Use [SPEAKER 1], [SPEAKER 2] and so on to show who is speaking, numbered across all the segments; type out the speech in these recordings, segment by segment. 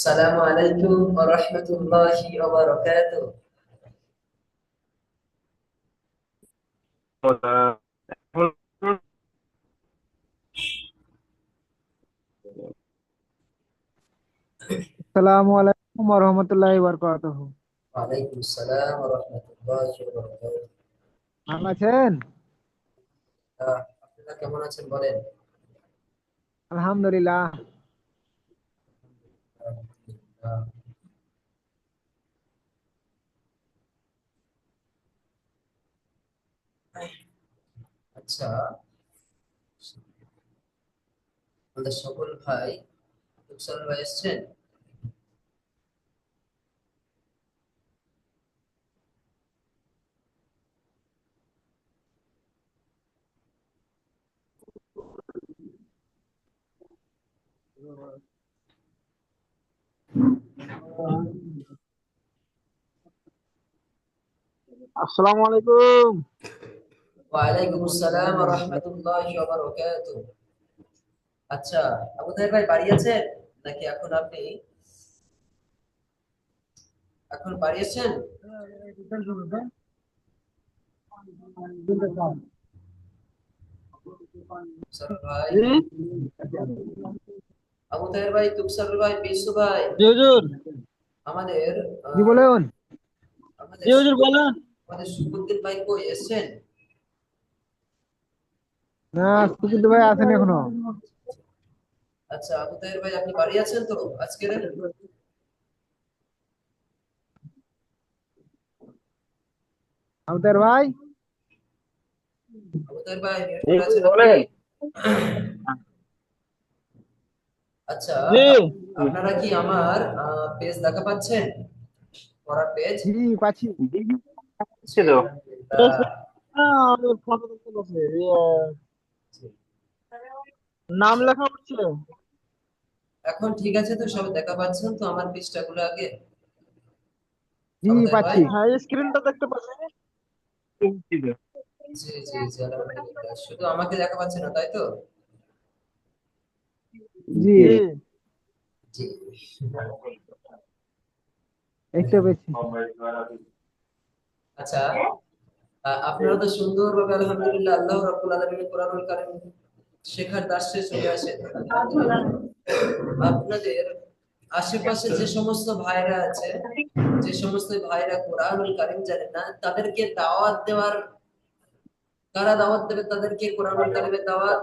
[SPEAKER 1] السلام عليكم ورحمة الله وبركاته.
[SPEAKER 2] আসসালামু আলাইকুম ওয়া রাহমাতুল্লাহি ওয়া বারাকাতুহু।
[SPEAKER 1] وعليكم السلام ورحمة الله وبركاته.
[SPEAKER 2] ভালো আছেন?
[SPEAKER 1] আপনারা কেমন আছেন বলেন?
[SPEAKER 2] আলহামদুলিল্লাহ।
[SPEAKER 1] আহ, আচ্ছা, আমাদের সকল ভাই তুকসার ভাই এসছেন?
[SPEAKER 2] আসসালামু আলাইকুম।
[SPEAKER 1] ওয়ালাইকুম আসসালাম ওয়া রাহমাতুল্লাহি ওয়া বারাকাতুহু। আচ্ছা, আবু তাহের ভাই বাড়ি আছেন নাকি এখন বাড়ি আছেন? তুকসার ভাই,
[SPEAKER 2] জি
[SPEAKER 1] আবু তাহের ভাই, তুকসার ভাই, বিশু ভাই,
[SPEAKER 2] জি হুজুর।
[SPEAKER 1] আমাদের
[SPEAKER 2] জি
[SPEAKER 1] আহ,
[SPEAKER 2] বলুন। জি
[SPEAKER 1] আমাদের
[SPEAKER 2] হুজুর বলেন।
[SPEAKER 1] আমাদের সুকুদ্দিন ভাই কই এসছেন?
[SPEAKER 2] না, সুকিত ভাই আছেন এখনো।
[SPEAKER 1] আচ্ছা, আবু তাহের ভাই আপনি বাড়ি আছেন তো আজকের?
[SPEAKER 2] আমাদের ভাই।
[SPEAKER 1] আবু তাহের ভাই মিউট
[SPEAKER 2] জি
[SPEAKER 1] করে আছেন আপনি?
[SPEAKER 2] বলেন।
[SPEAKER 1] আচ্ছা,
[SPEAKER 2] জি
[SPEAKER 1] আপনারা কি আমার পেজ দেখা পাচ্ছেন? পড়ার পেজ?
[SPEAKER 2] জি পাচ্ছি।
[SPEAKER 1] জি,
[SPEAKER 2] তো
[SPEAKER 1] আলহামদুলিল্লাহ।
[SPEAKER 2] ফটো দেখতে পাচ্ছি। নাম লেখা হচ্ছে।
[SPEAKER 1] এখন ঠিক আছে তো, সব দেখা পাচ্ছেন তো আমার পৃষ্ঠা গুলো আগে?
[SPEAKER 2] জি
[SPEAKER 1] আবু তাহের ভাই,
[SPEAKER 2] পাচ্ছি। হ্যাঁ, স্ক্রিনটা দেখতে পাচ্ছি।
[SPEAKER 1] জি জি জি, আলহামদুলিল্লাহ। শুধু আমাকে দেখা পাচ্ছে না, তাই তো?
[SPEAKER 2] জি
[SPEAKER 1] জি,
[SPEAKER 2] দেখতে পেয়েছি।
[SPEAKER 1] আচ্ছা, আপনারা তো সুন্দরভাবে আলহামদুলিল্লাহ আল্লাহ রাব্বুল আলামিনের কোরআনুল কারীম শেখার দাসে চলে আসেন, আলহামদুলিল্লাহ। আপনাদের আশেপাশে যে সমস্ত ভাইরা আছে, যে সমস্ত ভাইরা কোরআনুল কারীম জানে না, তাদেরকে দাওয়াত দেওয়ার, কারা দাওয়াত দেবে তাদেরকে কোরআনুল কারীমের দাওয়াত?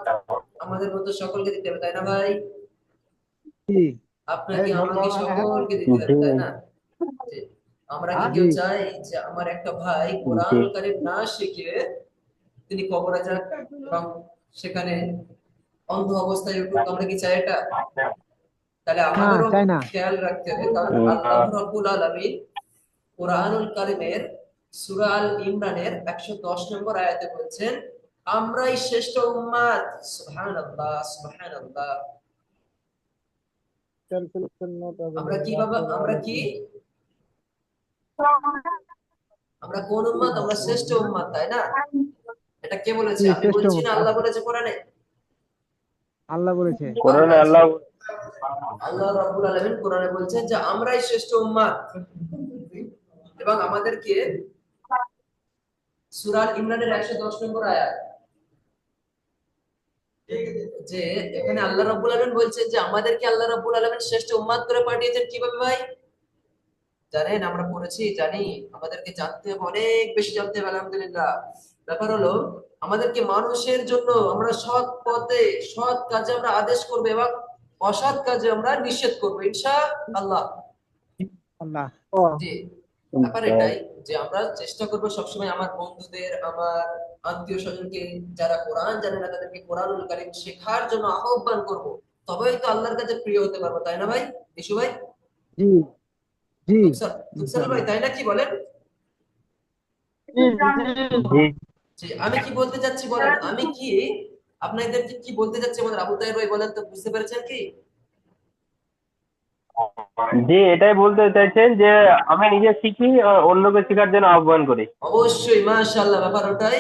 [SPEAKER 1] আমাদের মতো সকলকে দিতে হবে, তাই না ভাই?
[SPEAKER 2] জি
[SPEAKER 1] আপনাকে আমাকে সকলকে দিতে হবে, তাই না? জি। আমরা কি
[SPEAKER 2] জি
[SPEAKER 1] কেউ চাই যে আমার একটা ভাই কোরআনুল কারীম না শিখে তিনি কবরে যাক এবং সেখানে অন্ধ অবস্থায় উঠুক? আমরা কি চাই এটা? তাহলে
[SPEAKER 2] না,
[SPEAKER 1] আমাদেরও
[SPEAKER 2] চাই না।
[SPEAKER 1] খেয়াল রাখতে হবে, কারণ আল্লাহ রাব্বুল আলামিন কোরআনুল কারীমের সূরা আল ইমরানের 110 নম্বর আয়াতে বলছেন, আমরাই শ্রেষ্ঠ উম্মাত। সুবহানাল্লাহ, সুবহানাল্লাহ। আমরা কি বাবা, আমরা কোন উম্মাত? আমরা শ্রেষ্ঠ উম্মাত, তাই না? এটা কে বলেছে?
[SPEAKER 2] জি,
[SPEAKER 1] আমি
[SPEAKER 2] শ্রেষ্ঠ
[SPEAKER 1] বলছি না,
[SPEAKER 2] মুখ।
[SPEAKER 1] আল্লাহ বলেছে কোরআনে?
[SPEAKER 2] আল্লাহ বলেছে।
[SPEAKER 1] আল্লাহ, আল্লাহ রাব্বুল আলামিন কোরআনে বলছেন যে আমরাই শ্রেষ্ঠ উম্মাত, এবং আমাদেরকে সূরা আল ইমরানের 110 নম্বর আয়াত, যে এখানে আল্লাহ রাব্বুল আলামিন বলছেন যে আমাদেরকে আল্লাহ রাব্বুল আলামিন শ্রেষ্ঠ উম্মাত করে পাঠিয়েছেন। কিভাবে ভাই? জানেন, আমরা পড়েছি, জানি। আমাদেরকে জানতে হবে, অনেক বেশি জানতে হবে, আলহামদুলিল্লাহ। ব্যাপার হলো, আমাদেরকে মানুষের জন্য আমরা সৎ পথে, সৎ কাজে আমরা আদেশ করব এবং অসৎ কাজে আমরা নিষেধ করব, ইনশাআল্লাহ।
[SPEAKER 2] আল্লাহ।
[SPEAKER 1] জি, ব্যাপার এটাই যে আমরা চেষ্টা করব সবসময় আমার বন্ধুদের, আমার আত্মীয় স্বজনকে যারা কোরআন জানে না তাদেরকে কোরআনুল কারীম শেখার জন্য আহ্বান করব। তবেই তো আল্লাহর কাছে প্রিয় হতে পারবো, তাই না ভাই? বিশু ভাই,
[SPEAKER 2] জি জি
[SPEAKER 1] তুকসার ভাই,
[SPEAKER 2] ইনশাআল্লাহ।
[SPEAKER 1] তাই না? কি বলেন?
[SPEAKER 2] জি জি
[SPEAKER 1] জি, আমি কি বলতে চাচ্ছি বলেন? আমি কি আপনাদেরকে কি বলতে চাচ্ছি বলেন? আবু তাহের ভাই বলেন তো, বুঝতে পেরেছেন কি?
[SPEAKER 3] জি, এটাই বলতে চাইছেন যে আমি নিজে শিখি আর অন্যকে শেখার জন্য আহ্বান করি।
[SPEAKER 1] অবশ্যই, মাশাআল্লাহ। ব্যাপার ওটাই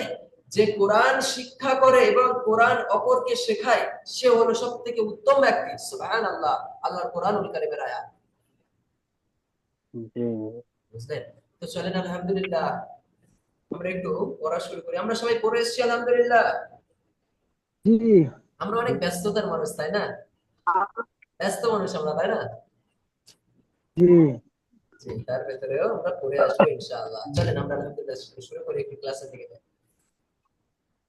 [SPEAKER 1] যে কোরআন শিক্ষা করে এবং কোরআন অপরকে শেখায়, সে হলো সবথেকে উত্তম ব্যক্তি। সুবহানাল্লাহ, আল্লাহর কোরআনুল কারীমের আয়াত।
[SPEAKER 3] জি
[SPEAKER 1] বুঝলেন? তো চলেন আলহামদুলিল্লাহ আমরা একটু পড়া শুরু করি। আমরা সবাই পড়ে এসেছি আলহামদুলিল্লাহ।
[SPEAKER 2] জি
[SPEAKER 1] আমরা অনেক ব্যস্ততার মানুষ, তাই না? ব্যস্ত মানুষ আমরা, তাই না?
[SPEAKER 2] জি
[SPEAKER 1] জি, তার ভেতরেও আমরা পড়ে আসবো ইনশাআল্লাহ। চলেন আমরা আলহামদুলিল্লাহ শুরু করি, একটু ক্লাসের দিকে যাই।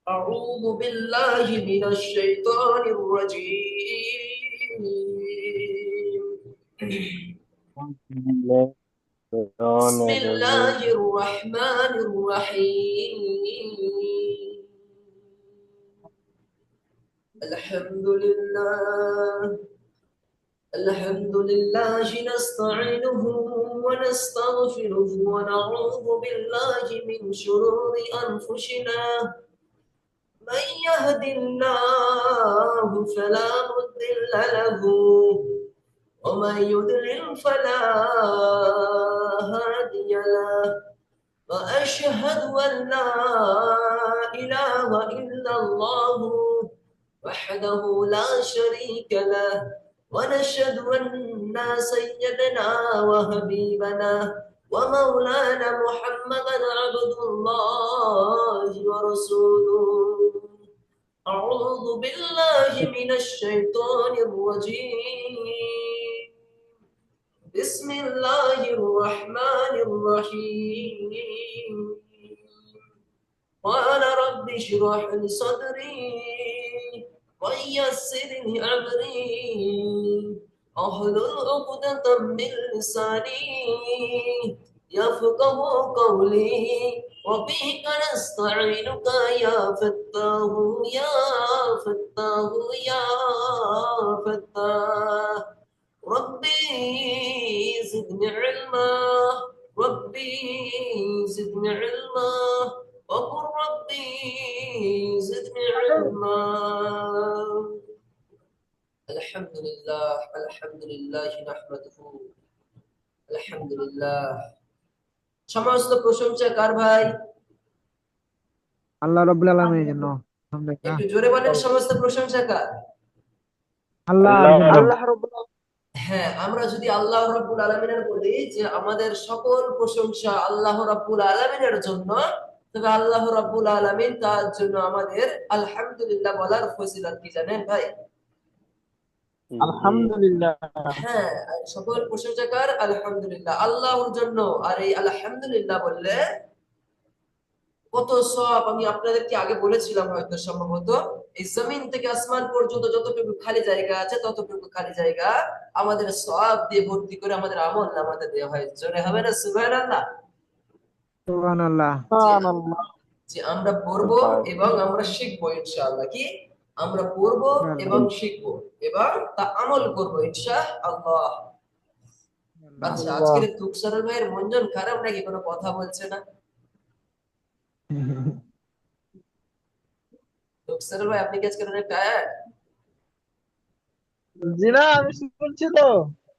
[SPEAKER 1] أعوذ بالله من الشيطان الرجيم. بسم الله الرحمن الرحيم. الحمد لله. الحمد لله نستعينه ونستغفره ونعوذ بالله من شرور أنفسنا. من يهد الله فلا مضل له ومن يضلل فلا هادي له. وأشهد أن لا إله إلا الله وحده لا شريك له. ونشهد أن سيدنا وحبيبنا ومولانا محمدا عبد الله ورسوله. أعوذ بالله من الشيطان الرجيم. بسم الله الرحمن الرحيم. قال رب اشرح لي صدري ويسر لي أمري واحلل عقدة من لساني يفقه قولي وبك نستعينك يا فتاه يا فتاه يا فتاه. ربي زدني علما ربي زدني علما وقل ربي زدني علما. الحمد لله الحمد لله نحمده الحمد لله. সমস্ত প্রশংসা কার ভাই?
[SPEAKER 2] আল্লাহ রাব্বুল আলামিনের জন্য আলহামদুলিল্লাহ।
[SPEAKER 1] একটু জোরে বলেন, সমস্ত প্রশংসা কার?
[SPEAKER 2] আল্লাহর জন্য।
[SPEAKER 1] হ্যাঁ, আমরা যদি আল্লাহ রাব্বুল আলামিনের বলি যে আমাদের সকল প্রশংসা আল্লাহ রাব্বুল আলামিনের জন্য, তবে আল্লাহ রাব্বুল আলামিন তার জন্য আমাদের আলহামদুলিল্লাহ বলার ফজিলত কি জানেন ভাই?
[SPEAKER 2] আলহামদুলিল্লাহ।
[SPEAKER 1] হ্যাঁ, সকল প্রশংসা কার? আলহামদুলিল্লাহ, আল্লাহর জন্য। আর এই আলহামদুলিল্লাহ বললে কত সওয়াব আমি আপনাদেরকে আগে বলেছিলাম হয়তো সম্ভবত। এই জমিন থেকে আসমান পর্যন্ত যতটুকু খালি জায়গা আছে ততটুকু খালি জায়গা আমাদের সওয়াব দিয়ে ভর্তি করে আমাদের আমল নামাতে দেওয়া হয়। জোরে হবে না সুবহানাল্লাহ?
[SPEAKER 2] সুবহানাল্লাহ।
[SPEAKER 1] যে আমরা পড়বো এবং আমরা শিখবো ইনশাআল্লাহ। কি আমরা পড়বো এবং শিখবো এবং তা আমল করবো ইনশাআল্লাহ। আচ্ছা, আজকের তুকসারুল ভাইয়ের মন খারাপ নাকি? কোনো কথা বলছে না তুকসারুল ভাই? আপনি কি আজকে অনেক টায়ার্ড?
[SPEAKER 2] জি না, আমি শুনছি তো।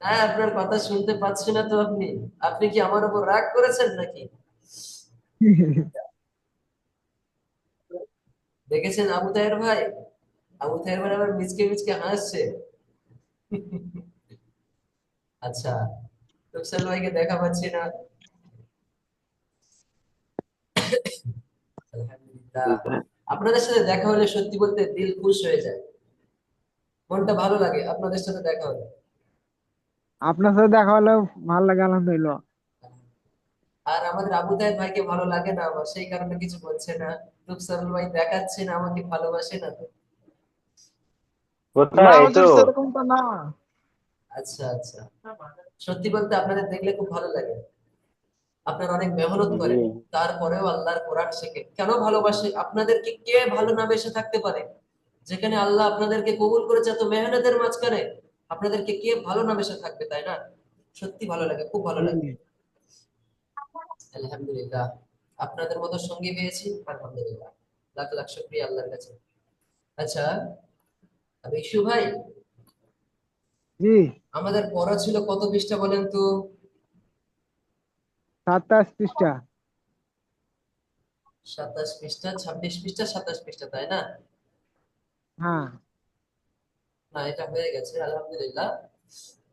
[SPEAKER 1] হ্যাঁ, আপনার কথা শুনতে পাচ্ছি না তো। আপনি আপনি কি আমার উপর রাগ করেছেন নাকি? দেখেছেন আবু তাহের ভাই? আবু তাহের ভাই আবার মিচকে মিচকে হাসছে। আচ্ছা, তুকসার ভাইকে দেখা পাচ্ছি না। আলহামদুলিল্লাহ, আপনাদের সাথে দেখা হলে সত্যি বলতে দিল খুশ হয়ে যায়, মনটা ভালো লাগে আপনাদের সাথে দেখা হলে।
[SPEAKER 2] আপনার সাথে দেখা হলে ভালো লাগে আলহামদুলিল্লাহ।
[SPEAKER 1] আর আমাদের আবু তাহের ভাইকে ভালো লাগে না আমার, সেই কারণে কিছু বলছে না। তুকসার ভাই দেখাচ্ছে না আমাকে ভালোবাসে না তো।
[SPEAKER 2] না,
[SPEAKER 3] কোথায় এই তো
[SPEAKER 2] হুজুর সেরকমটা না।
[SPEAKER 1] আচ্ছা আচ্ছা, সত্যি বলতে আপনাদের দেখলে খুব ভালো লাগে। আপনারা অনেক মেহনত
[SPEAKER 3] জি
[SPEAKER 1] করেন, তারপরেও আল্লাহর কোরআন শেখেন। কেন ভালোবাসে আপনাদেরকে? কে ভালো না বেসে থাকতে পারে? যেখানে আল্লাহ আপনাদেরকে কবুল করেছে এত মেহনতের মাঝখানে, আপনাদেরকে কে ভালো না বেসে থাকবে, তাই না? সত্যি ভালো লাগে, খুব ভালো লাগে।
[SPEAKER 2] জি
[SPEAKER 1] আলহামদুলিল্লাহ, আপনাদের মতো সঙ্গী পেয়েছি, আলহামদুলিল্লাহ, লাখ লাখ শুকরিয়া আল্লাহর কাছে। আচ্ছা, ইসু ভাই,
[SPEAKER 2] জি।
[SPEAKER 1] আমাদের পড়া ছিল কত পৃষ্ঠা বলেন তো?
[SPEAKER 2] 27 পৃষ্ঠা।
[SPEAKER 1] 27 পৃষ্ঠা, 26 পৃষ্ঠা, 27 পৃষ্ঠা, তাই না?
[SPEAKER 2] হ্যাঁ
[SPEAKER 1] না, এটা হয়ে গেছে আলহামদুলিল্লাহ।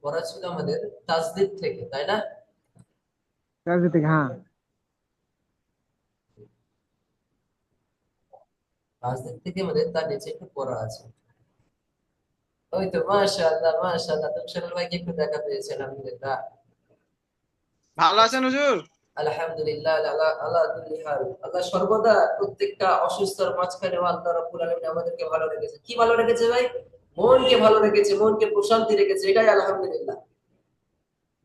[SPEAKER 1] পড়া ছিল আমাদের তাসদীদ থেকে, তাই না?
[SPEAKER 2] রাজনীতি থেকে, হ্যাঁ।
[SPEAKER 1] রাজনীতি থেকে আমাদের তার নিচে একটু পড়া আছে। ওই তো, মাশাআল্লাহ মাশাআল্লাহ, তুষার ভাইকে একটু দেখা পেয়েছে, আলহামদুলিল্লাহ।
[SPEAKER 4] ভালো
[SPEAKER 1] আচ্ছা,
[SPEAKER 4] আছেন হুজুর?
[SPEAKER 1] আলহামদুলিল্লাহ, আল্লাহ আল্লাহ কুল্লি হাল। আল্লাহ সর্বদা প্রত্যেকটা অসুস্থর মাঝখানে আল্লাহ রাব্বুল আলামিন আমাদেরকে ভালো রেখেছে। কি ভালো রেখেছে ভাই? মনকে ভালো রেখেছে, মনকে প্রশান্তি রেখেছে, এটাই আলহামদুলিল্লাহ।
[SPEAKER 4] জি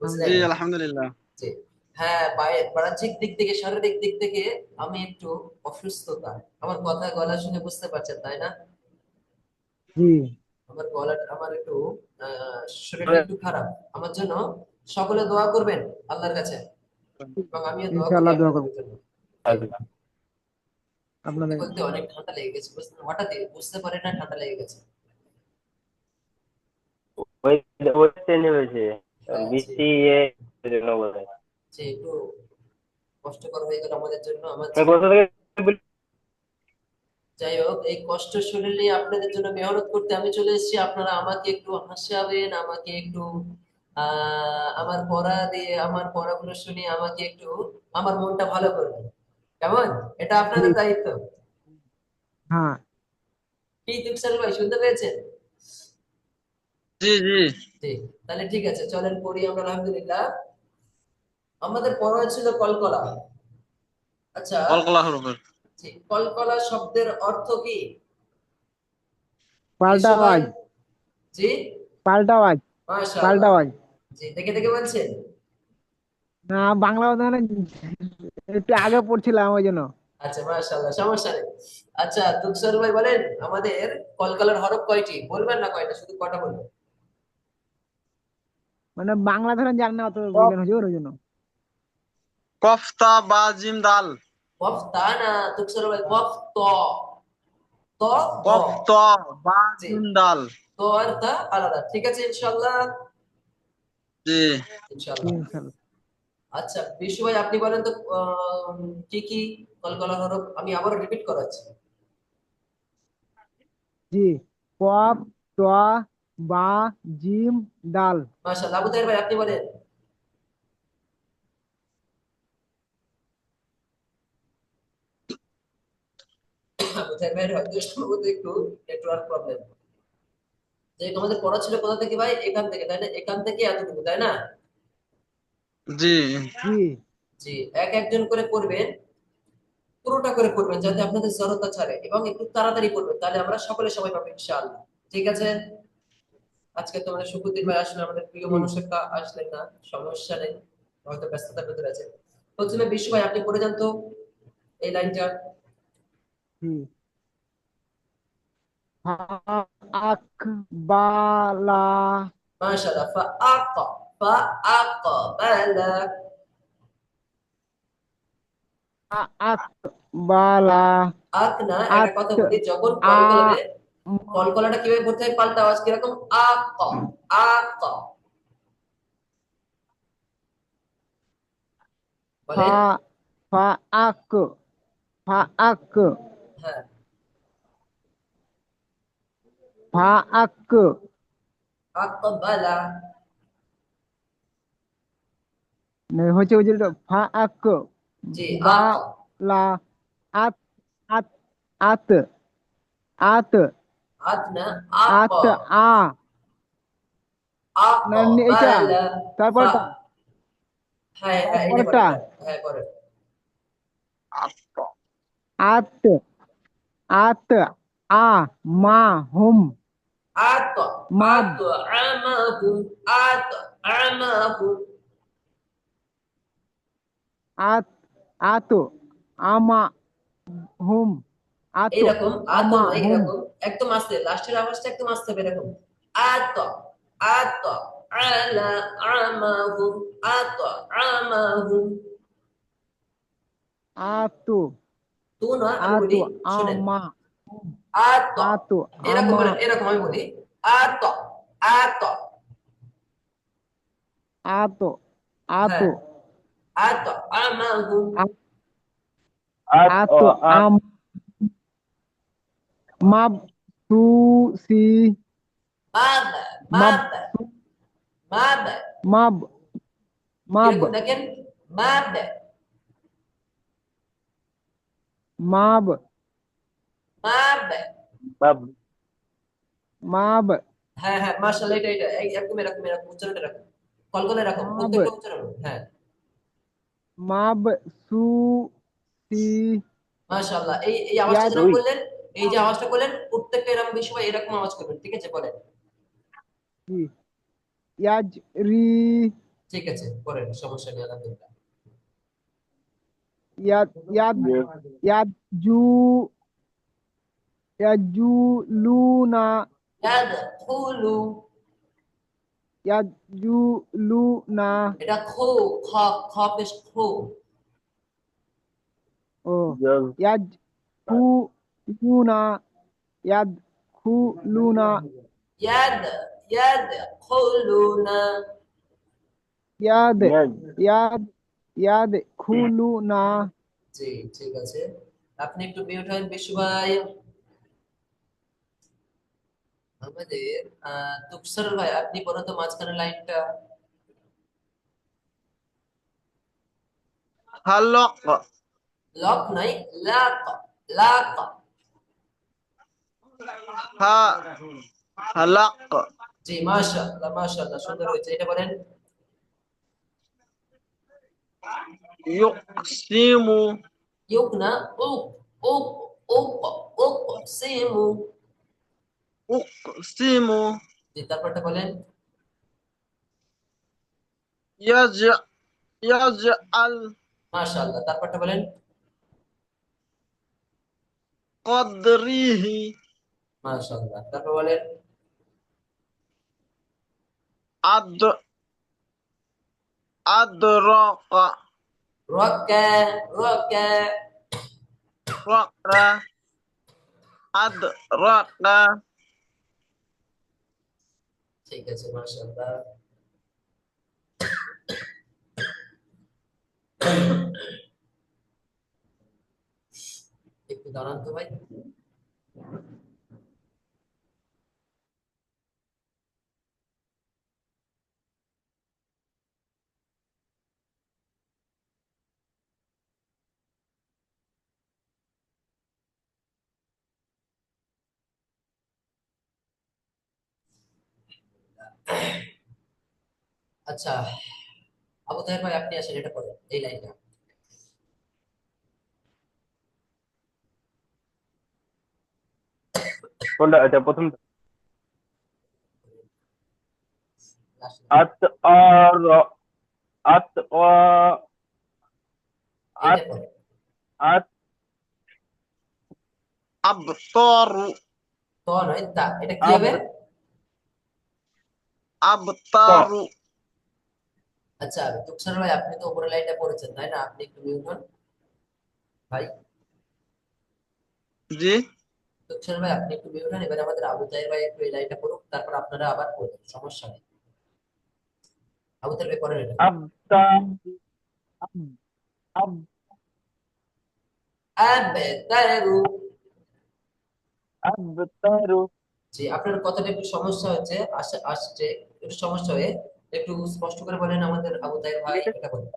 [SPEAKER 1] বুঝলেন?
[SPEAKER 4] আলহামদুলিল্লাহ।
[SPEAKER 1] জি। হ্যাঁ, বাহ্যিক দিক থেকে, শারীরিক দিক থেকে আমি একটু অসুস্থতা। আমার কথা গলা শুনে বুঝতে পারছেন, তাই না?
[SPEAKER 2] জি,
[SPEAKER 1] আমার গলাটা, আমার একটু শরীরটা একটু খারাপ। আমার জন্য সকলে দোয়া করবেন আল্লাহর কাছে, এবং আমিও দোয়া করি
[SPEAKER 2] ইনশাআল্লাহ দোয়া
[SPEAKER 1] আপনাদের
[SPEAKER 2] করবো
[SPEAKER 1] জন্য। জি। সত্যি
[SPEAKER 2] আপনাদের।
[SPEAKER 1] বলতে অনেক ঠান্ডা লেগে গেছে, হঠাৎই বুঝতে পারি না ঠান্ডা লেগে গেছে।
[SPEAKER 3] ওই চেঞ্জ হয়েছে,
[SPEAKER 1] হ্যাঁ, জি।
[SPEAKER 3] বৃষ্টি এর জন্য বোধহয়।
[SPEAKER 1] জি, একটু কষ্টকর হয়ে গেল আমাদের জন্য, আমার
[SPEAKER 3] তা কোথা থেকে
[SPEAKER 1] যাই হোক, এই কষ্ট শরীর নিয়ে আপনাদের জন্য মেহনত করতে আমি চলে এসেছি। আপনারা আমাকে একটু হাসাবেন, আমাকে একটু আমার পড়া দিয়ে, আমার পড়াগুলো শুনিয়ে আমাকে একটু আমার মনটা ভালো করবেন, কেমন? এটা
[SPEAKER 2] জি,
[SPEAKER 1] আপনাদের দায়িত্ব।
[SPEAKER 2] হ্যাঁ।
[SPEAKER 1] কি তুকসার ভাই, শুনতে পেয়েছেন?
[SPEAKER 4] জি জি।
[SPEAKER 1] জি। তাহলে ঠিক আছে, চলেন পড়ি আমরা, আলহামদুলিল্লাহ। আমাদের পড়া ছিল কলকলা। আচ্ছা,
[SPEAKER 4] কলকলা হরফের।
[SPEAKER 1] জি, কলকলা শব্দের অর্থ কি
[SPEAKER 2] পাল্টা
[SPEAKER 1] বিশু ভাই?
[SPEAKER 2] আওয়াজ,
[SPEAKER 1] জি,
[SPEAKER 2] পাল্টা আওয়াজ, পাল্টা
[SPEAKER 1] মাশাআল্লাহ।
[SPEAKER 2] আওয়াজ।
[SPEAKER 1] জি, দেখে দেখে বলছেন।
[SPEAKER 2] না, বাংলা মানে একটু আগে পড়ছিলাম ওই জন্য।
[SPEAKER 1] আচ্ছা, মাশাআল্লাহ, সমস্যা নেই। আচ্ছা, তুকসার ভাই বলেন, আমাদের কলকলার হরফ কয়টি? বলবেন না কয়টা, শুধু কটা বলবেন।
[SPEAKER 2] মানে বাংলা ধরেন জান না অত,
[SPEAKER 4] কফ
[SPEAKER 2] বুঝলেন হুজুর, ওই জন্য।
[SPEAKER 4] কফ তা বা জিম দাল।
[SPEAKER 1] কফ তা না তুকসার ভাই, কফ ত, ত দ।
[SPEAKER 4] কফ ত বা
[SPEAKER 1] জি,
[SPEAKER 4] জিম দাল।
[SPEAKER 1] তো আর তা আলাদা, ঠিক আছে, ইনশাআল্লাহ।
[SPEAKER 4] জি
[SPEAKER 1] ইনশাআল্লাহ।
[SPEAKER 2] ইনশাআল্লাহ।
[SPEAKER 1] আচ্ছা, বিশু ভাই আপনি বলেন তো, কি কি কলকলার হরফ? আমি আবারও রিপিট করাচ্ছি।
[SPEAKER 2] জি, কফ, ত, বা, জিম, দাল।
[SPEAKER 1] মাশাআল্লাহ, আবু তাহের ভাই আপনি বলেন। আবু তাহের ভাইয়ের হয়তো সম্ভবত একটু নেটওয়ার্ক প্রবলেম। যে আমাদের পড়া ছিল কোথা থেকে ভাই? এখান থেকে, তাই না? এখান থেকে এতটুকু, তাই না?
[SPEAKER 4] জি
[SPEAKER 2] জি,
[SPEAKER 1] জি। একজন করে পড়বেন, পুরোটা করে পড়বেন, যাতে আপনাদের জড়তা ছাড়ে, এবং একটু তাড়াতাড়ি পড়বেন, তাহলে আমরা সকলে সময় পাবো ইনশাআল্লাহ। ঠিক আছে? আজকে তো আমাদের শুকুরদিন ভাই আসলে, আমাদের প্রিয়
[SPEAKER 2] জি,
[SPEAKER 1] মানুষ একটা আসলেন না, সমস্যা নেই, হয়তো ব্যস্ততার ভিতরে আছে। প্রথমে বিশু ভাই আপনি পড়ে যান তো এই লাইনটা।
[SPEAKER 2] জি। আক, বালা,
[SPEAKER 1] মাশাআল্লাহ, ফা আকাবালা।
[SPEAKER 2] আক, বালা,
[SPEAKER 1] আক না, একটা
[SPEAKER 2] আত,
[SPEAKER 1] কথা বলি, যখন
[SPEAKER 2] আ,
[SPEAKER 1] কলকলাবে,
[SPEAKER 2] মা,
[SPEAKER 1] কলকলাটা কিভাবে পড়তে হয়? পাল্টা আওয়াজ কিরকম? আক, আক,
[SPEAKER 2] ফা,
[SPEAKER 1] বলেন।
[SPEAKER 2] ফা, আক, ফা, আক,
[SPEAKER 1] হ্যাঁ,
[SPEAKER 2] ফা, আক।
[SPEAKER 1] আকবালা।
[SPEAKER 2] হচ্ছে ওই যে ফা, আক,
[SPEAKER 1] জি,
[SPEAKER 2] বা,
[SPEAKER 1] আক।
[SPEAKER 2] লা, আত, আত, আত, আত,
[SPEAKER 1] আত না, আক,
[SPEAKER 2] আত, আ। না, এইটা
[SPEAKER 1] আকবালা। ফা।
[SPEAKER 2] তারপরটা,
[SPEAKER 1] হ্যাঁ হ্যাঁ, এটা করে,
[SPEAKER 2] তারপরটা
[SPEAKER 1] হ্যাঁ করে।
[SPEAKER 2] আত, আত, আ, মা, হুম,
[SPEAKER 1] আত,
[SPEAKER 2] মাদ,
[SPEAKER 1] আত, আমাহুম, আত, আমাহুম।
[SPEAKER 2] আত, আত, আমা, হুম, আত,
[SPEAKER 1] এইরকম আত
[SPEAKER 2] আমা,
[SPEAKER 1] নয়,
[SPEAKER 2] হুম,
[SPEAKER 1] এরকম একদম আস্তে, লাস্টের আওয়াজটা একদম আস্তে হবে, এরকম। আত, আত, আলা, আমাহুম, আত, আমাহুম।
[SPEAKER 2] আত,
[SPEAKER 1] তু না, আমি
[SPEAKER 2] আত,
[SPEAKER 1] বলি, শুনেন।
[SPEAKER 2] আমা,
[SPEAKER 1] আত,
[SPEAKER 2] আত,
[SPEAKER 1] এরকম
[SPEAKER 2] আমা,
[SPEAKER 1] বলেন, এরকম আমি বলি। আত, আত।
[SPEAKER 2] আত, আত,
[SPEAKER 1] হ্যাঁ, আত, আমাহুম।
[SPEAKER 3] আত ও
[SPEAKER 2] আত,
[SPEAKER 3] আত
[SPEAKER 2] আম, মাব, সু, সি,
[SPEAKER 1] মাদ,
[SPEAKER 2] মাব,
[SPEAKER 1] মাদ, মাদ।
[SPEAKER 2] মাব, মাব,
[SPEAKER 1] কিরকম দেখেন? মাব
[SPEAKER 2] মাব
[SPEAKER 1] মাব।
[SPEAKER 3] বাব
[SPEAKER 2] মাব
[SPEAKER 1] হ্যাঁ হ্যাঁ মাশাআল্লাহ, এটা একদম এরকম এরকম উচ্চারণটা রাখো, কলকলে রাখো
[SPEAKER 2] মাব
[SPEAKER 1] প্রত্যেকটা উচ্চারণ। হ্যাঁ
[SPEAKER 2] মাব সু সি
[SPEAKER 1] মাশাআল্লাহ, এই আওয়াজটা
[SPEAKER 2] ইয়াদ
[SPEAKER 1] যেরকম
[SPEAKER 3] দুই
[SPEAKER 1] করলেন, এই যে আওয়াজটা করলেন প্রত্যেকটা এরকম বেশি বা এরকম আওয়াজ করবেন, ঠিক আছে বলেন।
[SPEAKER 2] ইয়াজ রি
[SPEAKER 1] ঠিক আছে বলেন, সমস্যা নেই, আলহামদুলিল্লাহ।
[SPEAKER 2] ইয়াদ ইয়াদ ইয়াদ জু ইয়াজু লুনা
[SPEAKER 1] ইয়াদখুলু,
[SPEAKER 2] ইয়াজু লুনা
[SPEAKER 1] এটা খু, খ, খ পেশ খু।
[SPEAKER 2] ও
[SPEAKER 3] জজ
[SPEAKER 2] ইয়াজ খু লুনা ইয়াদ খু লুনা
[SPEAKER 1] ইয়াদ ইয়াদখুলুনা।
[SPEAKER 2] ইয়াদ
[SPEAKER 3] ইয়াজ
[SPEAKER 2] ইয়াদ ইয়াদ খুলুনা
[SPEAKER 1] জি ঠিক আছে, আপনি একটু মিউট হন বিশু ভাই। আমাদের তুকসর ভাই, আপনি বলো তো মাঝখানের লাইনটা।
[SPEAKER 4] হালক
[SPEAKER 1] লক নাই, লাক, লাক।
[SPEAKER 4] হা হালাক
[SPEAKER 1] জি মাশাআল্লাহ মাশাআল্লাহ, সুন্দর হয়েছে, এটা বলেন।
[SPEAKER 4] ইউকসিমু
[SPEAKER 1] ইউক না, উক, উক, উক, উক সিমু।
[SPEAKER 4] উকসিমু
[SPEAKER 1] জি তারপরটা বলেন।
[SPEAKER 4] ইয়াজ ইয়াজআল
[SPEAKER 1] মাশাআল্লাহ, তারপরটা বলেন।
[SPEAKER 4] কদরিহি
[SPEAKER 1] মাশাআল্লাহ, তারপর বলেন।
[SPEAKER 4] আদ আদরাকা
[SPEAKER 1] রাকা, রাকা।
[SPEAKER 4] রাকা আদরাকা
[SPEAKER 1] ঠিক আছে মাশাআল্লাহ। একটু দাঁড়ান তো ভাই। আচ্ছা, আবু তাহের ভাই আপনি আসেন, এটা করেন এই লাইনটা।
[SPEAKER 3] কোনটা? আচ্ছা প্রথম
[SPEAKER 1] আসেন।
[SPEAKER 3] আত আর আত
[SPEAKER 1] এইটা
[SPEAKER 3] আত
[SPEAKER 1] করেন।
[SPEAKER 3] আত
[SPEAKER 4] আবতারু
[SPEAKER 1] তো নয় তা, এটা কি
[SPEAKER 3] আব
[SPEAKER 1] হবে?
[SPEAKER 3] ত
[SPEAKER 4] আবতারু
[SPEAKER 1] আচ্ছা তুকসার ভাই, আপনি তো উপরের লাইনটা পড়েছেন তাই না, আপনি একটু মিউট হন ভাই।
[SPEAKER 4] জি
[SPEAKER 1] তুকসার ভাই আপনি একটু মিউট হন, এবারে আমাদের আবু তাহের ভাই একটু এই লাইনটা পড়ুক, তারপর আপনারা আবার পড়বেন, সমস্যা নেই। আবু তাহের ভাই পড়েন এটা।
[SPEAKER 3] আবতা আব আব
[SPEAKER 1] আবতারু।
[SPEAKER 3] আবতারু
[SPEAKER 1] জি আপনার কথাটা একটু সমস্যা হচ্ছে, আসছে একটু সমস্যা হয়ে, একটু স্পষ্ট করে বলেন আমাদের আবু তাহের ভাই,
[SPEAKER 3] লিখে
[SPEAKER 1] এটা বলেন,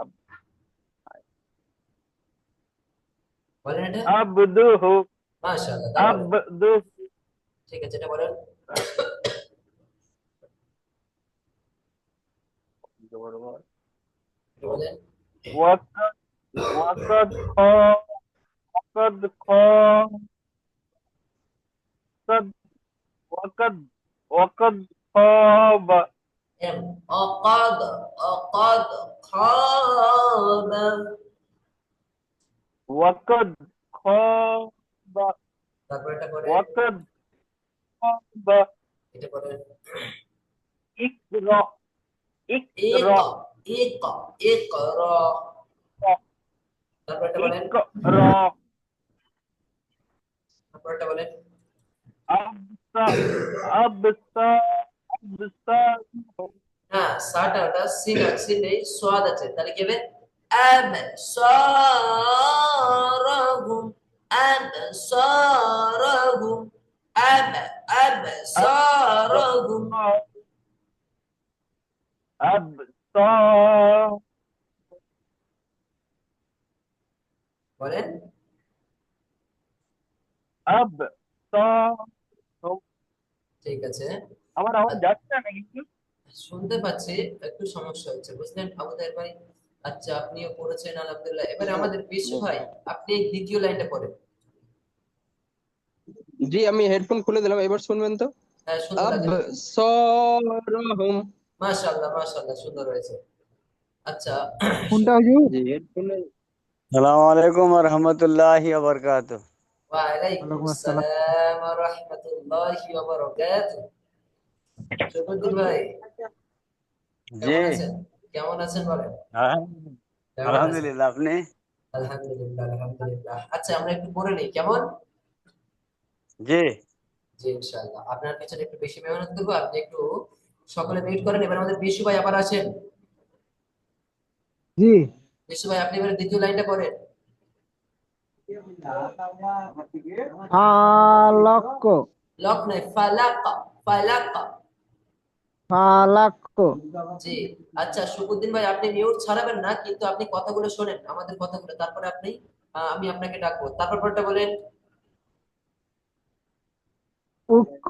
[SPEAKER 3] আব
[SPEAKER 1] বলেন এটা।
[SPEAKER 3] আবদুহু
[SPEAKER 1] মাশাআল্লাহ, তারপর বলেন।
[SPEAKER 3] আবদু
[SPEAKER 1] ঠিক আছে, এটা বলেন। এটা বলেন।
[SPEAKER 3] ওয়াকাদ ওয়াকাদ খ ওয়াকাদ খ ওয়াকাদ ওয়াকাদ ওয়াকাদ খাব
[SPEAKER 1] এম অকাদ, অকাদ খাব।
[SPEAKER 3] ওয়াকাদ খাব
[SPEAKER 1] তারপর এটা বলেন।
[SPEAKER 3] ওয়াকাদ খাব
[SPEAKER 1] এটা বলেন।
[SPEAKER 3] ইকরা
[SPEAKER 1] ইক,
[SPEAKER 3] ইকরা
[SPEAKER 1] ইক, ইকরা। তারপর এটা বলেন।
[SPEAKER 3] ইকরা
[SPEAKER 1] তারপর এটা বলেন।
[SPEAKER 3] আবসা আবসা আবসা
[SPEAKER 1] হ্যাঁ সাটা ওটা সিন, সিন নেই, সোয়াদ আছে, তাহলে কি হবে? আব সারাহুম, আব সারাহুম, আব আবসারহুম
[SPEAKER 3] أبصار
[SPEAKER 1] বলেন
[SPEAKER 3] أبصار
[SPEAKER 1] ঠিক আছে
[SPEAKER 3] আমার আওয়াজ যাচ্ছে না কিন্তু
[SPEAKER 1] শুনতে পাচ্ছি একটু সমস্যা হচ্ছে বুঝলেন আবু তাহের ভাই আচ্ছা আপনিও পড়েছেন আলহামদুলিল্লাহ এবারে আমাদের বিশু ভাই আপনি এই দ্বিতীয় লাইনটা পড়েন
[SPEAKER 5] জি আমি হেডফোন খুলে দিলাম, এবার শুনবেন তো।
[SPEAKER 1] হ্যাঁ সুন্দর লাগে
[SPEAKER 5] আবসারহুম।
[SPEAKER 1] মাশাআল্লাহ মাশাআল্লাহ সুন্দর হয়েছে আচ্ছা
[SPEAKER 2] কোনটা হুজুর?
[SPEAKER 5] জি হেডফোনে।
[SPEAKER 6] সালাম আলাইকুম রহমতুল্লাহি ওয়া
[SPEAKER 1] ওয়ালাইকুম
[SPEAKER 2] ওয়ালাইকুম আসসালাম।
[SPEAKER 1] আসসালাম ওয়া রাহমাতুল্লাহি ওয়া বারাকাতুহু শরীফুদ্দীন ভাই
[SPEAKER 6] জি
[SPEAKER 1] কেমন আছেন কেমন আছেন বলেন কেমন আছেন
[SPEAKER 6] আলহামদুলিল্লাহ আপনি
[SPEAKER 1] আলহামদুলিল্লাহ আলহামদুলিল্লাহ আচ্ছা আমরা একটু পড়ে নিই কেমন
[SPEAKER 6] জি
[SPEAKER 1] জি ইনশাআল্লাহ আপনার পিছনে একটু বেশি মেহনত করবো আপনি একটু সকলে মিট করেন এবার আমাদের বিশু ভাই আবার আসেন
[SPEAKER 2] জি
[SPEAKER 1] বিশু ভাই আপনি এবার দ্বিতীয় লাইনটা পড়েন
[SPEAKER 2] ফালাক
[SPEAKER 1] লক নাই ফালাক ফালাক
[SPEAKER 2] ফালাক
[SPEAKER 1] জি আচ্ছা শুকুদ্দিন ভাই আপনি মিউট ছাড়াবেন না কিন্তু আপনি কথাগুলো শোনেন আমাদের কথাগুলো তারপরে আপনি আমি আপনাকে ডাকবো তারপর পরটা বলেন
[SPEAKER 2] উক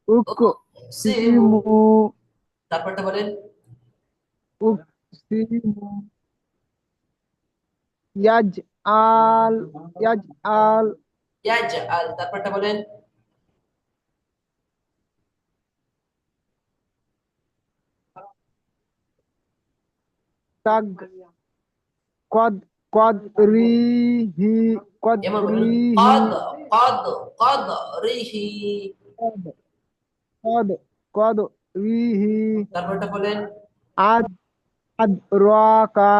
[SPEAKER 2] উক
[SPEAKER 1] সিমু
[SPEAKER 2] সিমু
[SPEAKER 1] তারপরটা বলেন
[SPEAKER 2] উক সিমু ইয়াজ আল ইয়াজ আল
[SPEAKER 1] ইয়াজআল তারপরটা বলেন
[SPEAKER 2] তাগ কদ কদ রিহি কদ
[SPEAKER 1] এমন বলুন
[SPEAKER 2] রিহি
[SPEAKER 1] কদ কদ কদ রিহি
[SPEAKER 2] কদ কদ কদ রিহি
[SPEAKER 1] তারপরটা বলেন
[SPEAKER 2] আদ আদ রাকা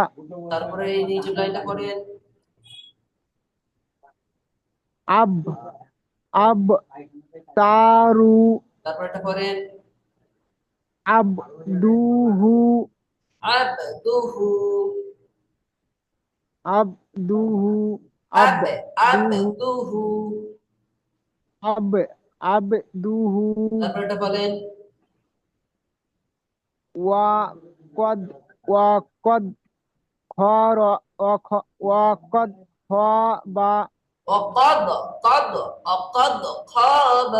[SPEAKER 1] তারপরে এই নিচের লাইনটা করেন
[SPEAKER 2] আব আব তারু
[SPEAKER 1] তারপরটা করেন
[SPEAKER 2] আবদুহু
[SPEAKER 1] আবদুহু
[SPEAKER 2] আবদুহু
[SPEAKER 1] আব
[SPEAKER 2] আবদুহু
[SPEAKER 1] আবদুহু
[SPEAKER 2] আব আবদুহু
[SPEAKER 1] তারপরটা বলেন
[SPEAKER 2] ওয়া কদ ওয়া কদ খর ওয়া কদ খবা
[SPEAKER 1] وقد قد قد خاب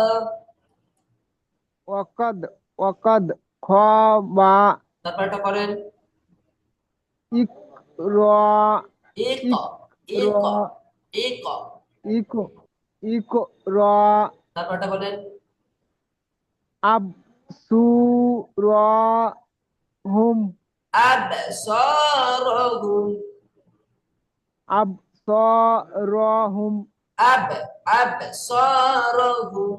[SPEAKER 2] ওয়া কদ খবা
[SPEAKER 1] তারপরটা করেন
[SPEAKER 2] ইকরা
[SPEAKER 1] ইক ইক
[SPEAKER 2] ইকরা
[SPEAKER 1] ইক
[SPEAKER 2] ইক ইকরা
[SPEAKER 1] তারপরটা বলেন
[SPEAKER 2] আবসুরহুম
[SPEAKER 1] أبصارهم
[SPEAKER 2] আবসারহুম
[SPEAKER 1] أبصارهم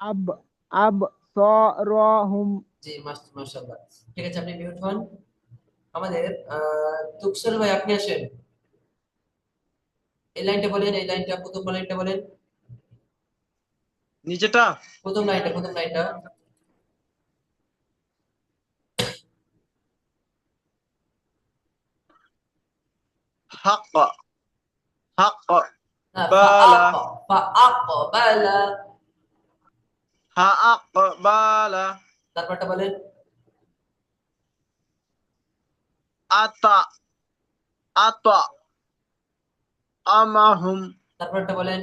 [SPEAKER 2] আব আবসারহুম
[SPEAKER 1] জি মাশাআল্লাহ ঠিক আছে আপনি মিউট হন আমাদের তুকসর ভাই আপনি আসেন এই লাইনটা বলেন এই লাইনটা প্রথম লাইনটা বলেন
[SPEAKER 4] নিচেটা
[SPEAKER 1] প্রথম লাইনটা
[SPEAKER 4] হক হক
[SPEAKER 1] না
[SPEAKER 4] বালা
[SPEAKER 1] ফাআকবালা
[SPEAKER 4] হাক বালা
[SPEAKER 1] তারপরটা বলেন
[SPEAKER 4] আতা আতা আমাহুম
[SPEAKER 1] তারপরটা বলেন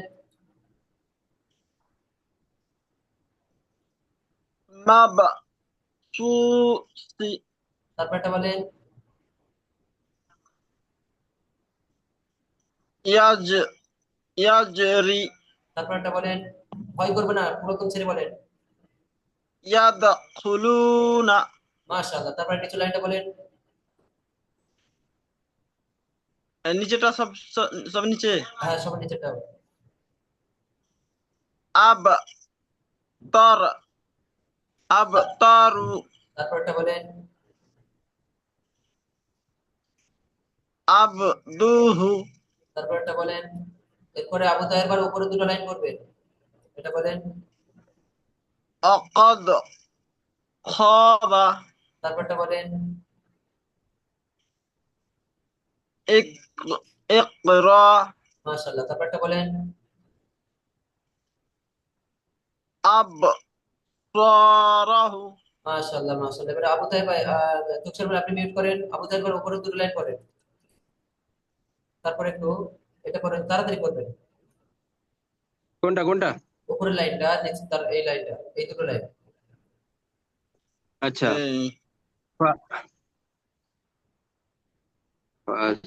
[SPEAKER 4] মাব সুসি
[SPEAKER 1] তারপরটা বলেন
[SPEAKER 4] ইয়াজ ইয়াজরি
[SPEAKER 1] তারপরটা বলেন ভয় করবে না পুরোদম ছেড়ে বলেন
[SPEAKER 4] ইয়াদখুলুনা
[SPEAKER 1] মাশাআল্লাহ তারপর নিচের লাইনটা বলেন
[SPEAKER 4] নিচেটা সব সব নিচে
[SPEAKER 1] হ্যাঁ সবার নিচেরটা
[SPEAKER 4] আব তার আব তারু
[SPEAKER 1] তারপরটা বলেন
[SPEAKER 4] আবদুহু
[SPEAKER 1] তারপরটা বলেন এরপরে আবু তাহের বার উপরে দুটো লাইন করবে এটা বলেন
[SPEAKER 4] অকদ খাবা
[SPEAKER 1] তারপরটা বলেন
[SPEAKER 4] ইক ইকরা
[SPEAKER 1] মাশাআল্লাহ তারপরটা বলেন
[SPEAKER 4] আবসারাহু।
[SPEAKER 1] মাশাআল্লাহ মাশাআল্লাহ। এবারে আবু তাহের ভাই, তুকসার ভাই আপনি মিউট করেন। আবু তাহের ভাই উপরে দুটো লাইন পড়েন, তারপরে একটু এটা করেন, তাড়াতাড়ি করবেন।
[SPEAKER 5] কোনটা কোনটা?
[SPEAKER 1] উপরের লাইনটা, নেক্সট তার এই লাইনটা, এই দুটো লাইন।
[SPEAKER 5] আচ্ছা।
[SPEAKER 4] এই
[SPEAKER 5] ফা- ফা-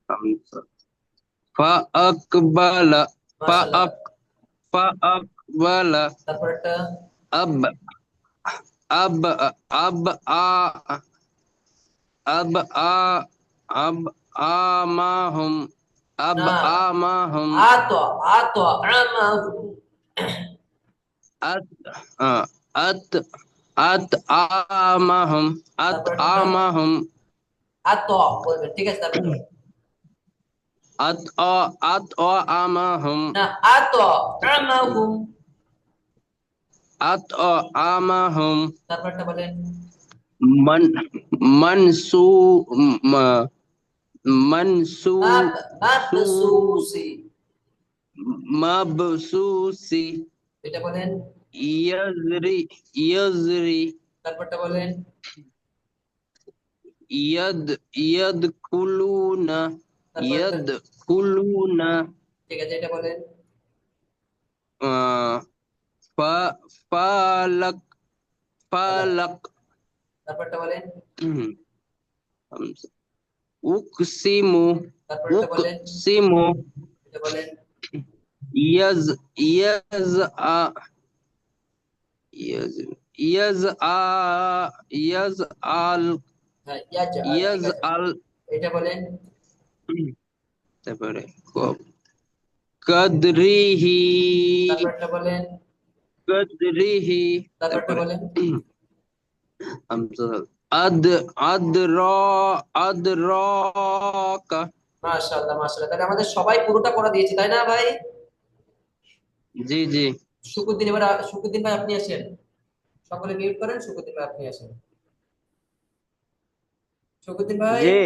[SPEAKER 5] খামসা। ফাআকবালা
[SPEAKER 1] মাশাআল্লাহ।
[SPEAKER 5] ফাআকবালা
[SPEAKER 1] তারপর একটা
[SPEAKER 5] আব আব আব আ আব আ আব আমাহুম আব
[SPEAKER 1] না,
[SPEAKER 5] আমাহুম
[SPEAKER 1] আতো আতো আমাহু।
[SPEAKER 5] আত আত আত আমাহুম আত
[SPEAKER 1] তারপর একটা
[SPEAKER 5] আমাহুম
[SPEAKER 1] আতো বলবেন, ঠিক আছে? তারপর
[SPEAKER 5] আত আত আমাহুম
[SPEAKER 1] না, আতো আমাহুম।
[SPEAKER 5] আত আমাহুম
[SPEAKER 1] তারপরটা বলেন
[SPEAKER 5] মান মানসু মা- মানসু
[SPEAKER 1] মাব
[SPEAKER 5] সু
[SPEAKER 1] মাবসুসি।
[SPEAKER 5] মাবসুসি
[SPEAKER 1] এটা বলেন।
[SPEAKER 5] ইয়াজরি ইয়াজরি
[SPEAKER 1] তারপরটা বলেন
[SPEAKER 5] ইয়াদখুলুনা
[SPEAKER 1] তারপরটা,
[SPEAKER 5] ইয়াদখুলুনা
[SPEAKER 1] ঠিক আছে, এটা বলেন
[SPEAKER 5] আহ, ফা ফালাক
[SPEAKER 1] ফালাক।
[SPEAKER 5] ফালাক
[SPEAKER 1] তারপরটা বলেন
[SPEAKER 5] উকসিমু
[SPEAKER 1] তারপরটা বলেন
[SPEAKER 5] উকসিমু
[SPEAKER 1] এটা বলেন
[SPEAKER 5] ইয়াজ ইয়াজ আ ইয়াজ ইয়াজ আ ইয়াজ আল
[SPEAKER 1] হ্যাঁ, ইয়াজআল, ঠিক
[SPEAKER 5] ইয়াজ
[SPEAKER 1] আছে।
[SPEAKER 5] আল
[SPEAKER 1] এটা বলেন
[SPEAKER 5] তারপরে কদরিহি
[SPEAKER 1] তারপরটা বলেন
[SPEAKER 5] কদরিহি
[SPEAKER 1] তারপরটা
[SPEAKER 5] তারপরে
[SPEAKER 1] বলেন
[SPEAKER 5] হামজা আদ আদর আদরাকা
[SPEAKER 1] মাশাআল্লাহ মাশাআল্লাহ। তাহলে আমাদের সবাই পুরোটা পড়া দিয়েছি, তাই না ভাই?
[SPEAKER 5] জি জি
[SPEAKER 1] শুকুরদিন, এবার শুকুরদিন ভাই আপনি আসেন। সকলে মিউট করেন, শুকুরদিন ভাই আপনি আসেন। শুকুরদিন ভাই,
[SPEAKER 6] জি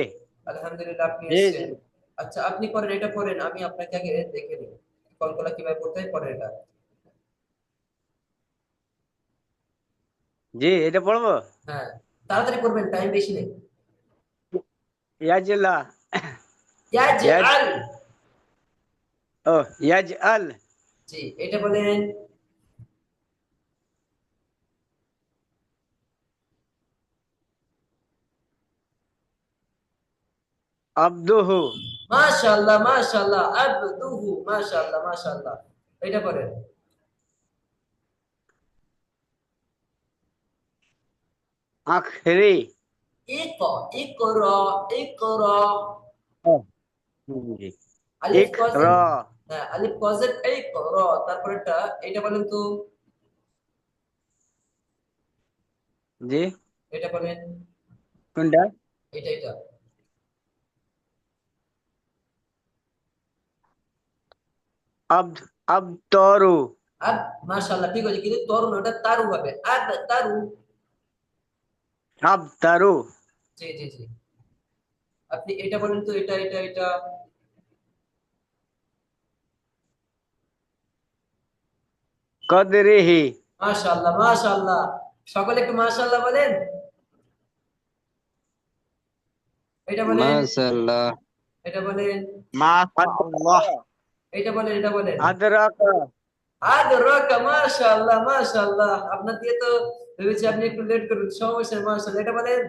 [SPEAKER 1] আলহামদুলিল্লাহ আপনি
[SPEAKER 6] জি জি
[SPEAKER 1] এসেছেন। আচ্ছা, আপনি করেন, এটা করেন, আমি আপনাকে আগে দেখে নিই কলকলা কিভাবে পড়তে হয়, করেন এটা।
[SPEAKER 6] জি এটা পড়বো।
[SPEAKER 1] হ্যাঁ, তাড়াতাড়ি করবেন, টাইম বেশি নেই।
[SPEAKER 6] ইয়াজলা ইয়াজ
[SPEAKER 1] ইয়াজআল।
[SPEAKER 6] ও ইয়াজআল
[SPEAKER 1] জি, এটা বলেন
[SPEAKER 6] আব্দুহু
[SPEAKER 1] মাশাআল্লাহ মাশাআল্লাহ, আবদুহু, মাশাআল্লাহ মাশাআল্লাহ। এটা করেন
[SPEAKER 6] আখরি
[SPEAKER 1] ইকরা ইকরা।
[SPEAKER 6] ও, জি
[SPEAKER 1] আলিফ কজের,
[SPEAKER 6] ইকরা
[SPEAKER 1] হ্যাঁ আলিফ কজের ইকরা। তারপরেরটা এটা বলেন তো,
[SPEAKER 6] জি
[SPEAKER 1] এটা বলেন
[SPEAKER 6] কোনটা
[SPEAKER 1] এটা
[SPEAKER 6] আব্দ আবতরু
[SPEAKER 1] আব। মাশাআল্লাহ, ঠিক আছে, কিন্তু তরুণ ওটা তারু হবে, আব তারু।
[SPEAKER 6] আবতারু
[SPEAKER 1] জি জি জি। আপনি এটা বলেন তো, এটা
[SPEAKER 6] কদরিহি
[SPEAKER 1] মাশাআল্লাহ মাশাআল্লাহ। সকলে একটু মাশাআল্লাহ বলেন। এটা বলেন
[SPEAKER 5] মাশাআল্লাহ
[SPEAKER 1] এটা বলেন
[SPEAKER 4] মাশাআল্লাহ।
[SPEAKER 1] এটা বলেন এটা বলেন
[SPEAKER 6] আদরাকা
[SPEAKER 1] আদরাকা। মাশাআল্লাহ মাশাআল্লাহ। আপনার দিয়ে তো ভেবেছি আপনি একটু লেট করবেন, সমস্যা নেই, মাশাআল্লাহ। এটা বলেন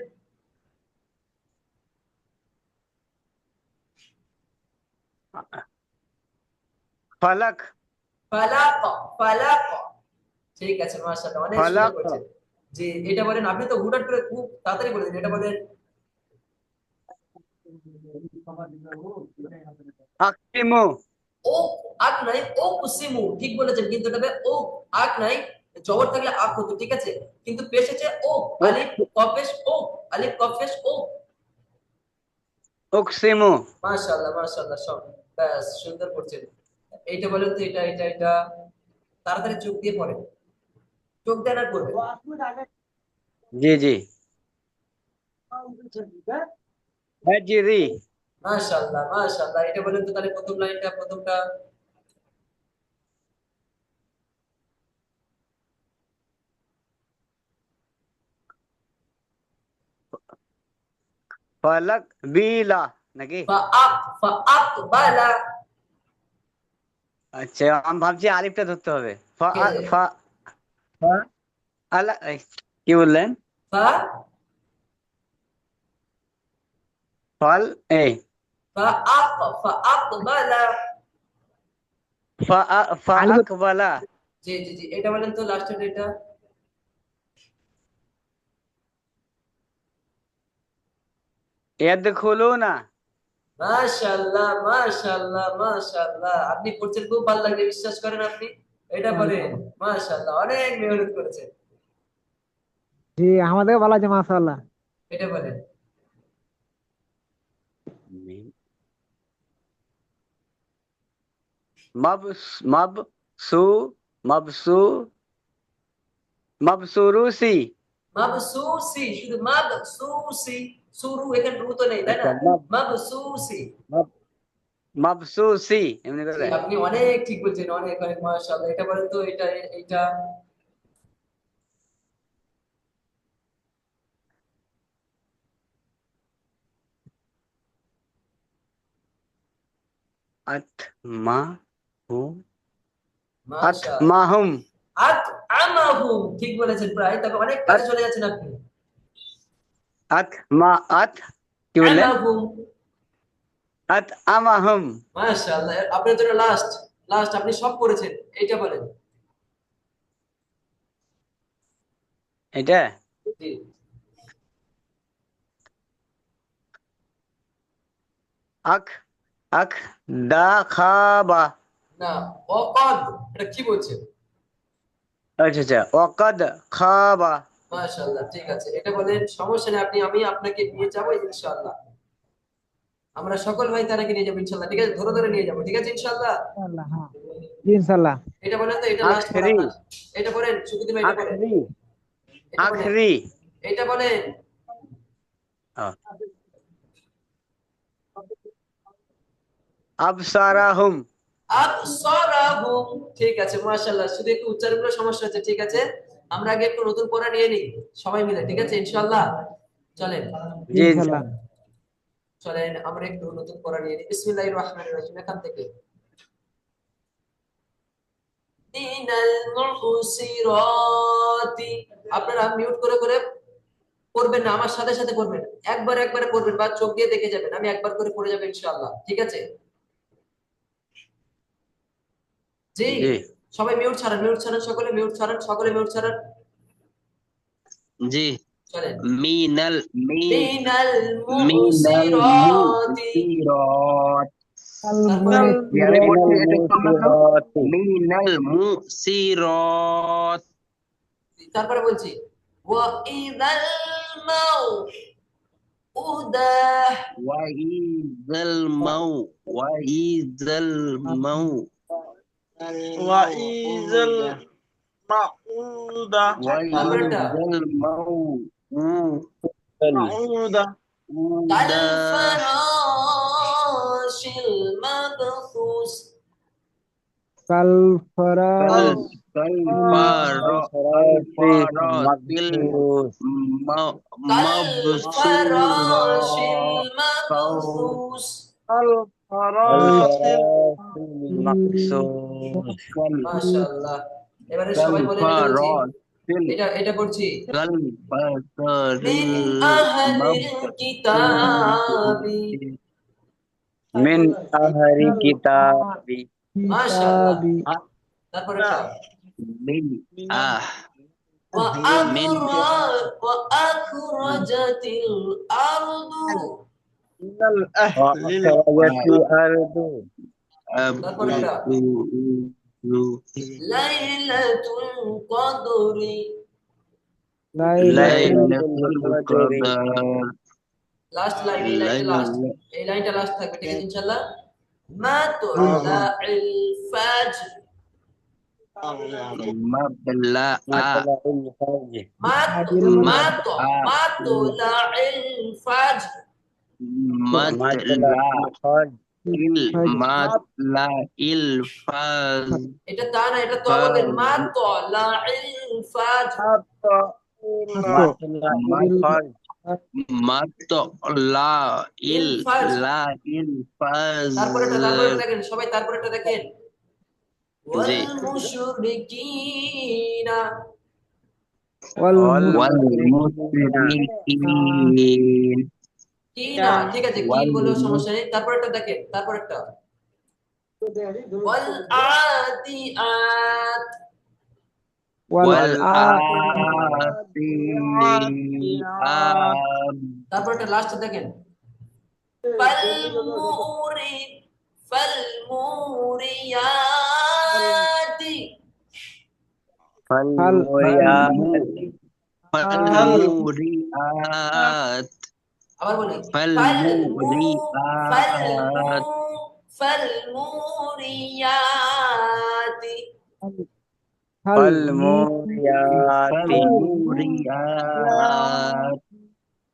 [SPEAKER 6] ফালাক
[SPEAKER 1] ফালাক ফালাক। ঠিক আছে, মাশাআল্লাহ, অনেক সুন্দর
[SPEAKER 6] ফালাক
[SPEAKER 1] করছেন। জি, এটা বলেন। আপনি তো হুটহাট করে খুব তাড়াতাড়ি বলে দিন। এটা বলেন
[SPEAKER 6] আকিমু
[SPEAKER 1] ও আক নাই, ও কুসিমু, ঠিক বলেছেন, কিন্তু এটা ও আক নাই, জবর থাকলে আক হতো, ঠিক আছে, কিন্তু পেশ আছে ও। আলিফ কফেশ ও, আলিফ কফেশ ও।
[SPEAKER 6] উকসিমু
[SPEAKER 1] মাশাআল্লাহ মাশাআল্লাহ, সব ব্যাস সুন্দর করছেন। এইটা বলেন তো, এটা তাড়াতাড়ি চোখ দিয়ে পড়েন, চোখ দিয়ে আর করবেন।
[SPEAKER 6] জি জি হাজিরি
[SPEAKER 1] মাশাআল্লাহ মাশাআল্লাহ। এটা বলেন তো, তাহলে প্রথম লাইনটা, প্রথমটা
[SPEAKER 6] ফলক বিলা নাকি?
[SPEAKER 1] ফাআকবালা।
[SPEAKER 6] আচ্ছা, আমি ভাবছি আলিফটা ধরতে হবে।
[SPEAKER 1] কে?
[SPEAKER 6] আলা কি বললেন?
[SPEAKER 1] ফা
[SPEAKER 6] ফল এই
[SPEAKER 1] ফাআকবালা।
[SPEAKER 2] আলিফ
[SPEAKER 6] ফাআকবালা।
[SPEAKER 1] জি জি জি, এটা বলেন তো লাস্টের এটা।
[SPEAKER 6] ইয়াদখুলুনা।
[SPEAKER 1] মাশাআল্লাহ মাশাআল্লাহ মাশাআল্লাহ, আপনি করছেন, খুব ভালো লাগে, বিশ্বাস করেন আপনি। এটা করেন, মাশাআল্লাহ, অনেক মেহনত করেছেন।
[SPEAKER 2] জি, আমাদের ভালো আছে মাশাআল্লাহ।
[SPEAKER 1] এটা বলেন।
[SPEAKER 6] মাবস মাবসু মাবসু মাবসুরুসি।
[SPEAKER 1] মাবসুসি, শুধু মাবসুসি, সুরু এখানে রু তো নেই, তাই না?
[SPEAKER 6] আচ্ছা,
[SPEAKER 1] মাবসুসি।
[SPEAKER 6] মাবসুসি এমনি
[SPEAKER 1] জি,
[SPEAKER 6] করে।
[SPEAKER 1] আপনি অনেক ঠিক বলছেন, অনেক অনেক, মাশাআল্লাহ। এটা বলেন তো, এটা
[SPEAKER 6] আতমাহু
[SPEAKER 1] মাশাআল্লাহ।
[SPEAKER 6] আতমাহুম।
[SPEAKER 1] আমাহুম, ঠিক বলেছেন প্রায়, তবে অনেক কাছে চলে যাচ্ছেন আপনি।
[SPEAKER 6] আত কি বললেন?
[SPEAKER 1] আমাহুম।
[SPEAKER 6] আমাহুম।
[SPEAKER 1] মাশাআল্লাহ, আপনার জন্য লাস্ট, লাস্ট, আপনি সব করেছেন। এইটা বলেন।
[SPEAKER 6] এটা
[SPEAKER 1] জি।
[SPEAKER 6] আখ আখ দাখাবা।
[SPEAKER 1] না, অকদ, এটা কি বলছেন?
[SPEAKER 6] আচ্ছা আচ্ছা, ওয়াকাদ খাবা।
[SPEAKER 1] মাশাআল্লাহ, ঠিক আছে, এটা বলেন, সমস্যা নেই, আমি আপনাকে নিয়ে যাবো ইনশাআল্লাহ। আমরা সকল ভাই তারাকে নিয়ে যাবো ইনশাআল্লাহ, ঠিক আছে, ধরে ধরে নিয়ে যাবো, ঠিক আছে ইনশাআল্লাহ।
[SPEAKER 2] ইনশাআল্লাহ, হ্যাঁ। জি, ইনশাআল্লাহ।
[SPEAKER 1] এটা বলেন তো, এটা লাস্ট বলা
[SPEAKER 6] আখরি
[SPEAKER 1] আপনার। এটা বলেন সুকুতি ভাই, এটা বলেন।
[SPEAKER 6] আখরি
[SPEAKER 1] এটা বলেন,
[SPEAKER 6] আখরি।
[SPEAKER 1] এটা বলেন।
[SPEAKER 6] আবসারাহুম।
[SPEAKER 1] আবসারাহুম, ঠিক আছে, মাশাআল্লাহ, শুধু একটু উচ্চারণগুলো সমস্যা হচ্ছে, ঠিক আছে। আমরা আগে একটু নতুন পড়া নিয়ে নিই সবাই মিলে, ঠিক আছে ইনশাআল্লাহ। চলেন,
[SPEAKER 2] জি,
[SPEAKER 6] জি
[SPEAKER 2] ইনশাআল্লাহ।
[SPEAKER 6] ইনশাআল্লাহ।
[SPEAKER 1] চলেন আমরা একটু নতুন পড়া নিয়ে নিই। বিসমিল্লাহির রহমানির রহিম, এখান থেকে। ইনাল মুহসিরাতি, আপনারা মিউট করে করে পড়বেন না, আমার সাথে সাথে পড়বেন, একবার একবারে পড়বেন বা চোখ দিয়ে দেখে যাবেন, আমি একবার করে পড়ে যাবো ইনশাআল্লাহ, ঠিক আছে। জি,
[SPEAKER 6] জি
[SPEAKER 1] সবাই মিউট ছাড়েন, মিউট ছাড়েন, সকলে মিউট ছাড়েন, সকলে মিউট ছাড়েন।
[SPEAKER 5] জি।
[SPEAKER 1] চলেন।
[SPEAKER 5] মিনাল
[SPEAKER 1] মিনাল
[SPEAKER 5] মিনাল
[SPEAKER 1] মুসিরাতি,
[SPEAKER 5] মুসিরাত।
[SPEAKER 2] আল
[SPEAKER 1] তারপরে
[SPEAKER 5] আমি
[SPEAKER 2] মুসিরাত।
[SPEAKER 5] পড়ছি,
[SPEAKER 6] মিনাল
[SPEAKER 5] এটা শোনা তো।
[SPEAKER 6] মুসিরাতি।
[SPEAKER 5] মিনাল মুসিরাত।
[SPEAKER 1] তারপরে বলছি, ওয়া ইযাল মাউউদা,
[SPEAKER 5] ওয়াইজাল মাউ ওয়াইজাল মাউ
[SPEAKER 4] ওয়াইজাল মাউদা
[SPEAKER 1] তারপরেটা
[SPEAKER 5] ওয়াইজাল মাউ
[SPEAKER 4] মাউদা
[SPEAKER 1] কাল
[SPEAKER 5] উদা
[SPEAKER 1] ফারাশিল মাবসুস,
[SPEAKER 2] কাল
[SPEAKER 5] কাল
[SPEAKER 2] ফরাশ।
[SPEAKER 5] কাল
[SPEAKER 6] সরাসরি
[SPEAKER 5] ফারাতিল
[SPEAKER 6] মাবসুস।
[SPEAKER 1] কাল
[SPEAKER 5] মাবসুরা
[SPEAKER 1] ফারাশিল মাবসুস।
[SPEAKER 4] আল
[SPEAKER 2] কাল
[SPEAKER 4] ফারাশিল
[SPEAKER 6] সরাসরি মাবসুস।
[SPEAKER 1] মাশাআল্লাহ, এবারে
[SPEAKER 5] কাল
[SPEAKER 1] সবাই বলেন, এটা বলছি,
[SPEAKER 5] ফারাতিল
[SPEAKER 1] এটা করছি।
[SPEAKER 5] কাল
[SPEAKER 1] মিন
[SPEAKER 5] ফারাতিল
[SPEAKER 1] আহলিল কিতাবি,
[SPEAKER 6] মিন আহরি কিতাবি।
[SPEAKER 1] মাশাআল্লাহ।
[SPEAKER 2] কিতাবি।
[SPEAKER 1] তারপরেটা
[SPEAKER 5] মিন আহ মিন
[SPEAKER 1] ওয়া আখরাজাতিল আরদু,
[SPEAKER 4] মিনাল আহলিল
[SPEAKER 6] ওয়াখরাজাতি আরদু।
[SPEAKER 1] তারপরেটা লাইলাতুল কদরি,
[SPEAKER 2] লাইলাতুল
[SPEAKER 5] লাইলাতুল কদর
[SPEAKER 1] লাস্ট লাইন, এই লাইনটা লাস্ট, এই লাইনটা লাস্ট থাকবে, ঠিক আছে ইনশাআল্লাহ। মা তুলাইল ফাজর,
[SPEAKER 5] মাবলা
[SPEAKER 6] মাতলাউল ফাজর।
[SPEAKER 1] মা তুলাইল ফাজর,
[SPEAKER 5] matla
[SPEAKER 6] মাতলাউল ফাজর।
[SPEAKER 5] matla ilfaz
[SPEAKER 1] এটা তা না, এটা তো বলবেন, মা তুলাইল ফাজর।
[SPEAKER 2] মাতো
[SPEAKER 6] মাতলাউল ফাজর।
[SPEAKER 5] মাত লা ইল
[SPEAKER 1] ফাজ।
[SPEAKER 5] লা ইল
[SPEAKER 1] তারপরে
[SPEAKER 5] ফাজর।
[SPEAKER 1] দেখেন সবাই, তারপরেটা দেখেন ওয়াল
[SPEAKER 5] জি।
[SPEAKER 1] মুশরিকিনা।
[SPEAKER 2] ওয়াল
[SPEAKER 5] ওয়াল
[SPEAKER 6] والمشركين
[SPEAKER 5] মুশরিকিন।
[SPEAKER 1] কিনা, ঠিক আছে, কি
[SPEAKER 5] ওয়াল
[SPEAKER 1] বলেও সমস্যা নেই। তারপরেটা দেখেন, তারপরেরটা ওয়াল আদিআত।
[SPEAKER 2] ওয়াল
[SPEAKER 5] ওয়াল
[SPEAKER 2] আ
[SPEAKER 5] আদিয়াত।
[SPEAKER 1] তারপরেটা লাস্ট দেখেন ফাল মুরি ফাল মুরিয়াতি।
[SPEAKER 6] فالموريات
[SPEAKER 5] ফালমুরিয়াত।
[SPEAKER 1] আবার বলি ফাল
[SPEAKER 5] ফালমুরিয়াত।
[SPEAKER 1] ফাল মুরিয়াতি।
[SPEAKER 6] فالموريات
[SPEAKER 5] ফালমুরিয়াত।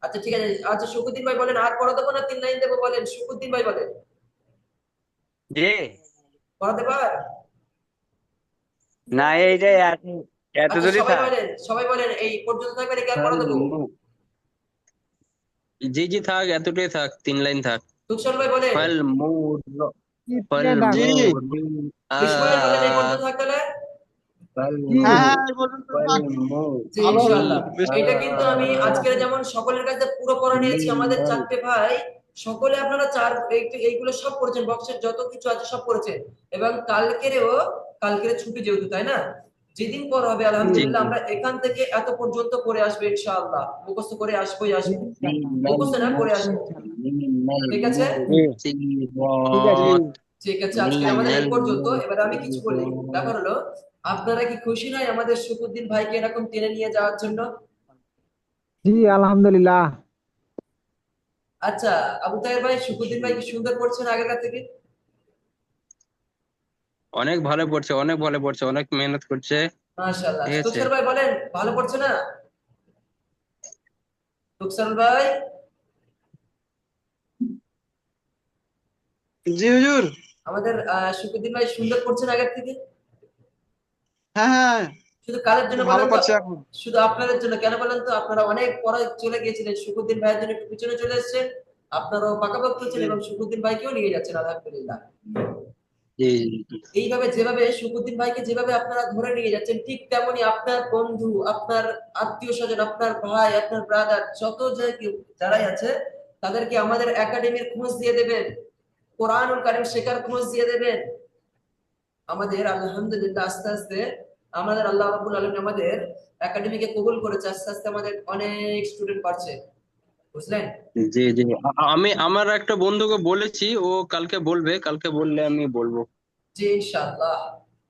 [SPEAKER 1] আচ্ছা ঠিক আছে, আচ্ছা শুকুদ্দিন ভাই বলেন, আর পড়া দেবো না 3 লাইন দেবো? বলেন শুকুদ্দিন ভাই, বলেন
[SPEAKER 6] জি
[SPEAKER 1] পড়া দেবার।
[SPEAKER 6] না এইটাই আছে এত
[SPEAKER 1] আচ্ছা
[SPEAKER 6] দূরই
[SPEAKER 1] সবাই
[SPEAKER 6] থাক
[SPEAKER 1] বলেন, সবাই বলেন এই পর্যন্ত থাকবে নাকি আর পড়া দেবো?
[SPEAKER 5] জি জি থাক, এতটাই থাক, 3 লাইন থাক।
[SPEAKER 1] তুকশল ভাই বলেন,
[SPEAKER 5] ফালমুর
[SPEAKER 4] জি
[SPEAKER 1] ইসমাইল বলেন এই পর্যন্ত
[SPEAKER 5] ফালমুরিয়াত।
[SPEAKER 1] থাকতে হলে।
[SPEAKER 4] হ্যাঁ এই পর্যন্ত থাক।
[SPEAKER 1] জি
[SPEAKER 4] ভালো হবে,
[SPEAKER 1] ইনশাআল্লাহ।
[SPEAKER 4] বেশি
[SPEAKER 1] এটা কিন্তু আমি আজকের যেমন সকলের কাছে পুরো পড়া নিয়েছি, আমাদের 4টে ভাই সকলে আপনারা এইগুলো সব পড়েছেন, বক্সের যত কিছু আছে সব পড়েছেন। এবং কালকের ছুটি যেহেতু, তাই না, যেদিন পর হবে আলহামদুলিল্লাহ আমরা এখান থেকে এত পর্যন্ত পড়ে আসবো ইনশাআল্লাহ, মুখস্থ করে আসবোই আসবো, মুখস্থ না করে আসবো। ঠিক আছে,
[SPEAKER 2] ঠিক আছে।
[SPEAKER 1] ঠিক আছে, আজকে আমাদের এই পর্যন্ত। এবার আমি কিছু বলি, ব্যাপার হলো আপনারা কি খুশি নয় আমাদের শুকুদ্দিন ভাইকে এরকম টেনে নিয়ে যাওয়ার জন্য?
[SPEAKER 2] জি আলহামদুলিল্লাহ।
[SPEAKER 1] আচ্ছা আবু তাহের ভাই, শুকুদ্দিন ভাই কি সুন্দর পড়ছেন আগেরকার থেকে?
[SPEAKER 5] অনেক ভালো পড়ছে, অনেক ভালো পড়ছে, অনেক মেহনত করছে।
[SPEAKER 1] মাশাআল্লাহ।
[SPEAKER 5] ঠিক আছে।
[SPEAKER 1] তুকসার ভাই বলেন ভালো পড়ছে না? তুকসার ভাই,
[SPEAKER 4] জি হুজুর।
[SPEAKER 1] আমাদের শুকুদ্দিন ভাই সুন্দর পড়ছেন আগের থেকে?
[SPEAKER 4] হ্যাঁ হ্যাঁ
[SPEAKER 1] শুধু কালের জন্য
[SPEAKER 4] ভালো
[SPEAKER 1] বলেন তো,
[SPEAKER 4] পাচ্ছি এখন।
[SPEAKER 1] শুধু আপনাদের জন্য কেন বলেন তো, আপনারা অনেক পরে চলে গিয়েছিলেন, শুকুদ্দিন ভাইয়ের জন্য একটু পিছনে চলে এসেছেন, আপনারাও পাকাপোক্ত হচ্ছেন এবং শুকুদ্দিন ভাইকেও নিয়ে যাচ্ছেন আলহামদুলিল্লাহ।
[SPEAKER 5] জি
[SPEAKER 1] এইভাবে যেভাবে শুকুদ্দিন ভাইকে যেভাবে আপনারা ধরে নিয়ে যাচ্ছেন, ঠিক তেমনি আপনার বন্ধু, আপনার আত্মীয় স্বজন, আপনার ভাই, আপনার ব্রাদার, যত যারাই আছে তাদেরকে আমাদের একাডেমির খোঁজ দিয়ে দেবেন, কোরআনুল কারীম শেখার খোঁজ দিয়ে দেবেন। আমাদের আলহামদুলিল্লাহ আস্তে আস্তে আমাদের আল্লাহ রাব্বুল আলামিন আমাদের একাডেমিকে কবুল করেছে, আস্তে আস্তে আমাদের অনেক স্টুডেন্ট পাচ্ছে, বুঝলেন?
[SPEAKER 5] জি জি আমি আমার একটা বন্ধুকে বলেছি, ও কালকে বলবে, কালকে বললে আমি বলবো।
[SPEAKER 1] জি ইনশাআল্লাহ।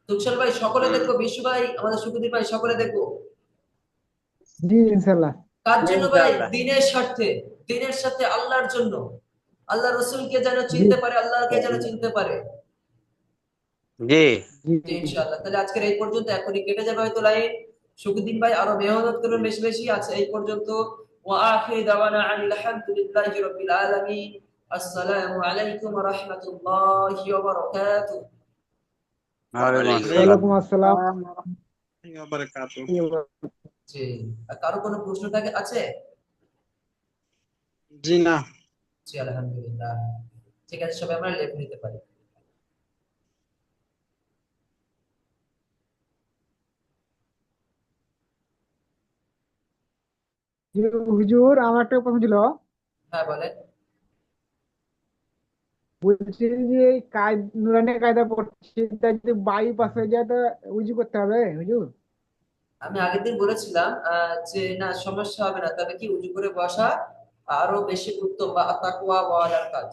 [SPEAKER 1] তুকশল ভাই সকলে দেখবো, বিশ্ব ভাই, আমাদের শুকুদ্দিন ভাই সকলে দেখবো।
[SPEAKER 2] জি ইনশাল্লাহ।
[SPEAKER 1] কার জন্য ভাই?
[SPEAKER 6] ইনশাআল্লাহ
[SPEAKER 1] দিনের স্বার্থে, দিনের সাথে আল্লাহর জন্য, আল্লাহ রসুলকে যেন
[SPEAKER 2] জি
[SPEAKER 1] চিনতে পারে, আল্লাহকে যেন চিনতে পারে।
[SPEAKER 6] জি
[SPEAKER 2] জি
[SPEAKER 1] জি ইনশাআল্লাহ। তাহলে আজকের এই পর্যন্ত, এখনই কেটে যাবে হয়তো লাইন। শুকুদ্দিন ভাই আরো মেহনত করবেন বেশি বেশি। আছে এই পর্যন্ত। ওয়া আখির দাওয়ানা আনিল হামদুলিল্লাহি রাব্বিল আলামিন। আসসালামু আলাইকুম ওয়া রাহমাতুল্লাহি ওয়া বারাকাতুহু।
[SPEAKER 6] ওয়ালাইকুম
[SPEAKER 2] ওয়ালাইকুম আসসালাম।
[SPEAKER 4] বারাকাতুহু।
[SPEAKER 1] জি, আর কারো কোনো প্রশ্ন আছে?
[SPEAKER 4] জি না।
[SPEAKER 1] জি আলহামদুলিল্লাহ। ঠিক আছে, সবাই আমরা লেখ নিতে পারি।
[SPEAKER 2] জি, হুজুর আমার একটা প্রশ্ন ছিল।
[SPEAKER 1] হ্যাঁ বলেন।
[SPEAKER 2] বলছি যে এই নুরানি কায়দা পড়ছি, তাই যদি বায়ু পাস হয়ে যায় তো উজু করতে হবে হুজুর?
[SPEAKER 1] আমি আগের দিন বলেছিলাম যে না, সমস্যা হবে না, তবে কি উজু করে বসা আরো বেশি উত্তম বা তাকওয়া ওয়ালার কাজ।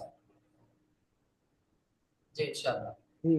[SPEAKER 1] জি ইনশাআল্লাহ।
[SPEAKER 2] জি